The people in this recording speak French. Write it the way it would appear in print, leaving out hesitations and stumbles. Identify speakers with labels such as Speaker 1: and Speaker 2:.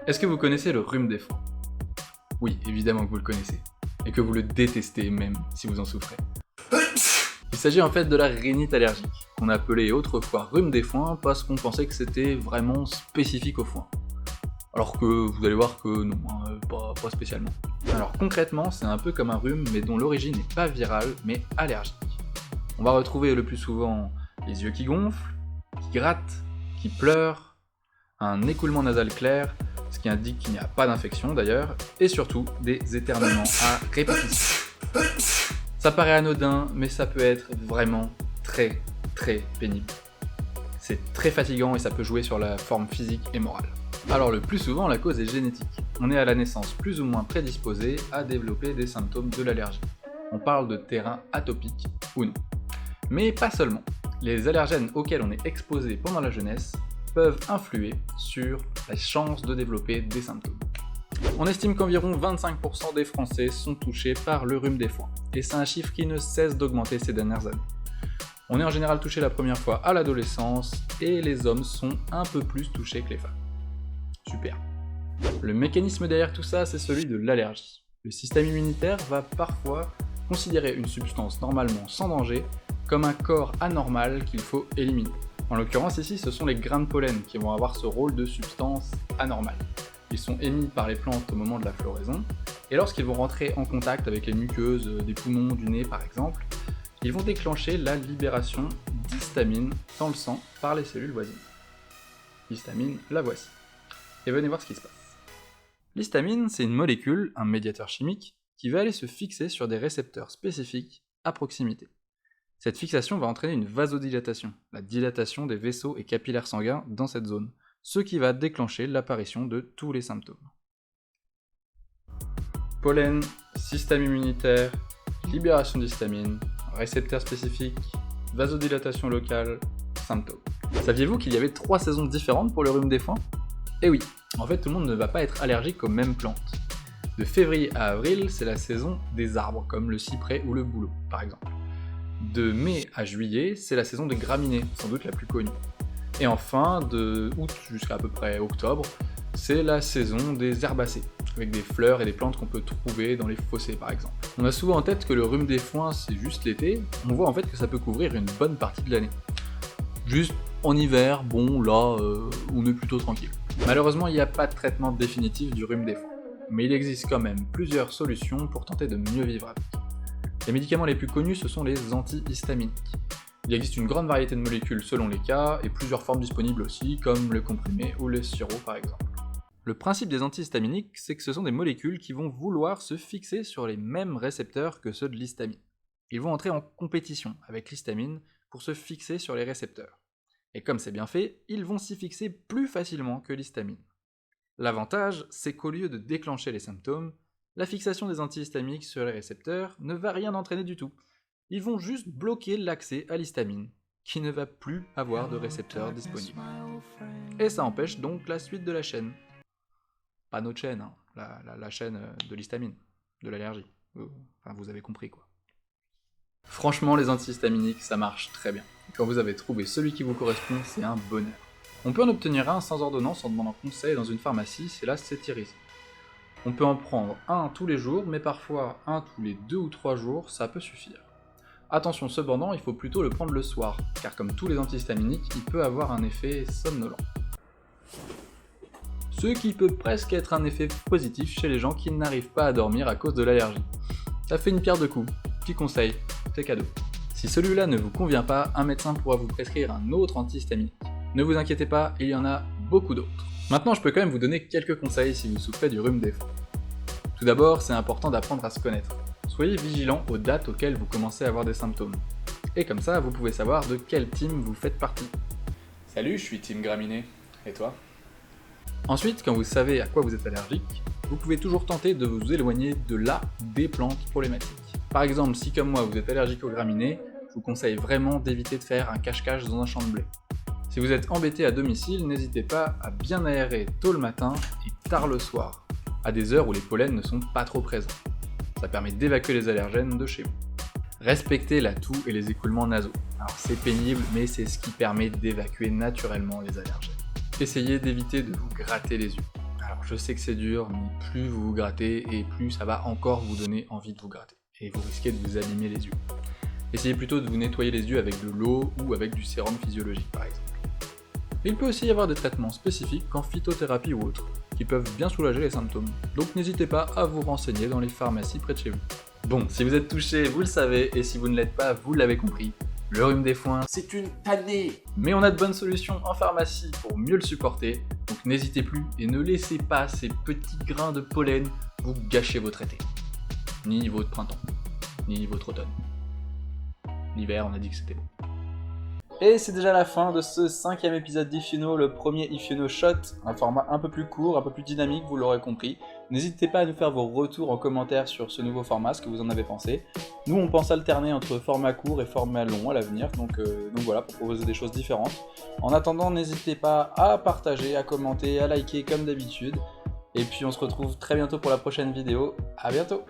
Speaker 1: Est-ce que vous connaissez le rhume des foins? Oui, évidemment que vous le connaissez, et que vous le détestez même si vous en souffrez. Il s'agit en fait de la rhinite allergique, qu'on appelait autrefois rhume des foins parce qu'on pensait que c'était vraiment spécifique aux foins. Alors que vous allez voir que non, pas spécialement. Alors concrètement, c'est un peu comme un rhume, mais dont l'origine n'est pas virale, mais allergique. On va retrouver le plus souvent les yeux qui gonflent, qui grattent, qui pleurent, un écoulement nasal clair, ce qui indique qu'il n'y a pas d'infection d'ailleurs, et surtout des éternuements à répétition. Ça paraît anodin, mais ça peut être vraiment très pénible. C'est très fatigant et ça peut jouer sur la forme physique et morale. Alors le plus souvent, la cause est génétique. On est à la naissance plus ou moins prédisposé à développer des symptômes de l'allergie. On parle de terrain atopique ou non. Mais pas seulement. Les allergènes auxquels on est exposé pendant la jeunesse peuvent influer sur la chance de développer des symptômes. On estime qu'environ 25% des Français sont touchés par le rhume des foins, et c'est un chiffre qui ne cesse d'augmenter ces dernières années. On est en général touché la première fois à l'adolescence, et les hommes sont un peu plus touchés que les femmes. Super. Le mécanisme derrière tout ça, c'est celui de l'allergie. Le système immunitaire va parfois considérer une substance normalement sans danger comme un corps anormal qu'il faut éliminer. En l'occurrence ici, ce sont les grains de pollen qui vont avoir ce rôle de substance anormale. Ils sont émis par les plantes au moment de la floraison, et lorsqu'ils vont rentrer en contact avec les muqueuses des poumons, du nez par exemple, ils vont déclencher la libération d'histamine dans le sang par les cellules voisines. L'histamine, la voici. Et venez voir ce qui se passe. L'histamine, c'est une molécule, un médiateur chimique, qui va aller se fixer sur des récepteurs spécifiques à proximité. Cette fixation va entraîner une vasodilatation, la dilatation des vaisseaux et capillaires sanguins dans cette zone, ce qui va déclencher l'apparition de tous les symptômes. Pollen, système immunitaire, libération d'histamine, récepteurs spécifiques, vasodilatation locale, symptômes. Saviez-vous qu'il y avait 3 saisons différentes pour le rhume des foins? Eh oui, en fait tout le monde ne va pas être allergique aux mêmes plantes. De février à avril, c'est la saison des arbres, comme le cyprès ou le bouleau, par exemple. De mai à juillet, c'est la saison des graminées, sans doute la plus connue. Et enfin, de août jusqu'à à peu près octobre, c'est la saison des herbacées, avec des fleurs et des plantes qu'on peut trouver dans les fossés par exemple. On a souvent en tête que le rhume des foins c'est juste l'été, on voit en fait que ça peut couvrir une bonne partie de l'année. Juste en hiver, bon là, on est plutôt tranquille. Malheureusement, il n'y a pas de traitement définitif du rhume des foins, mais il existe quand même plusieurs solutions pour tenter de mieux vivre avec. Les médicaments les plus connus, ce sont les antihistaminiques. Il existe une grande variété de molécules selon les cas, et plusieurs formes disponibles aussi, comme le comprimé ou le sirop par exemple. Le principe des antihistaminiques, c'est que ce sont des molécules qui vont vouloir se fixer sur les mêmes récepteurs que ceux de l'histamine. Ils vont entrer en compétition avec l'histamine pour se fixer sur les récepteurs. Et comme c'est bien fait, ils vont s'y fixer plus facilement que l'histamine. L'avantage, c'est qu'au lieu de déclencher les symptômes, la fixation des antihistaminiques sur les récepteurs ne va rien entraîner du tout. Ils vont juste bloquer l'accès à l'histamine, qui ne va plus avoir de récepteurs disponibles. Et ça empêche donc la suite de la chaîne. Pas notre chaîne, hein, la chaîne de l'histamine, de l'allergie. Enfin, vous avez compris quoi. Franchement, les antihistaminiques, ça marche très bien. Et quand vous avez trouvé celui qui vous correspond, c'est un bonheur. On peut en obtenir un sans ordonnance en demandant conseil dans une pharmacie, c'est la cétirizine. On peut en prendre un tous les jours, mais parfois un tous les 2 ou 3 jours, ça peut suffire. Attention cependant, il faut plutôt le prendre le soir, car comme tous les antihistaminiques, il peut avoir un effet somnolent. Ce qui peut presque être un effet positif chez les gens qui n'arrivent pas à dormir à cause de l'allergie. Ça fait une pierre deux coups. Petit conseil, c'est cadeau. Si celui-là ne vous convient pas, un médecin pourra vous prescrire un autre antihistaminique. Ne vous inquiétez pas, il y en a beaucoup d'autres. Maintenant, je peux quand même vous donner quelques conseils si vous souffrez du rhume des foins. Tout d'abord, c'est important d'apprendre à se connaître. Soyez vigilant aux dates auxquelles vous commencez à avoir des symptômes. Et comme ça, vous pouvez savoir de quelle team vous faites partie. Salut, je suis team graminé. Et toi? Ensuite, quand vous savez à quoi vous êtes allergique, vous pouvez toujours tenter de vous éloigner de la ou des plantes problématiques. Par exemple, si comme moi vous êtes allergique aux graminées, je vous conseille vraiment d'éviter de faire un cache-cache dans un champ de blé. Si vous êtes embêté à domicile, n'hésitez pas à bien aérer tôt le matin et tard le soir, à des heures où les pollens ne sont pas trop présents. Ça permet d'évacuer les allergènes de chez vous. Respectez la toux et les écoulements nasaux. Alors c'est pénible, mais c'est ce qui permet d'évacuer naturellement les allergènes. Essayez d'éviter de vous gratter les yeux. Alors je sais que c'est dur, mais plus vous vous grattez et plus ça va encore vous donner envie de vous gratter. Et vous risquez de vous abîmer les yeux. Essayez plutôt de vous nettoyer les yeux avec de l'eau ou avec du sérum physiologique par exemple. Il peut aussi y avoir des traitements spécifiques en phytothérapie ou autres, qui peuvent bien soulager les symptômes. Donc n'hésitez pas à vous renseigner dans les pharmacies près de chez vous. Bon, si vous êtes touché, vous le savez, et si vous ne l'êtes pas, vous l'avez compris. Le rhume des foins,
Speaker 2: c'est une tannée.
Speaker 1: Mais on a de bonnes solutions en pharmacie pour mieux le supporter, donc n'hésitez plus et ne laissez pas ces petits grains de pollen vous gâcher votre été. Ni votre printemps, ni votre automne. L'hiver, on a dit que c'était bon. Et c'est déjà la fin de ce 5e épisode d'If You Know, le premier If You Know Shot, un format un peu plus court, un peu plus dynamique, vous l'aurez compris. N'hésitez pas à nous faire vos retours en commentaire sur ce nouveau format, ce que vous en avez pensé. Nous, on pense alterner entre format court et format long à l'avenir, donc voilà, pour proposer des choses différentes. En attendant, n'hésitez pas à partager, à commenter, à liker comme d'habitude. Et puis on se retrouve très bientôt pour la prochaine vidéo. À bientôt!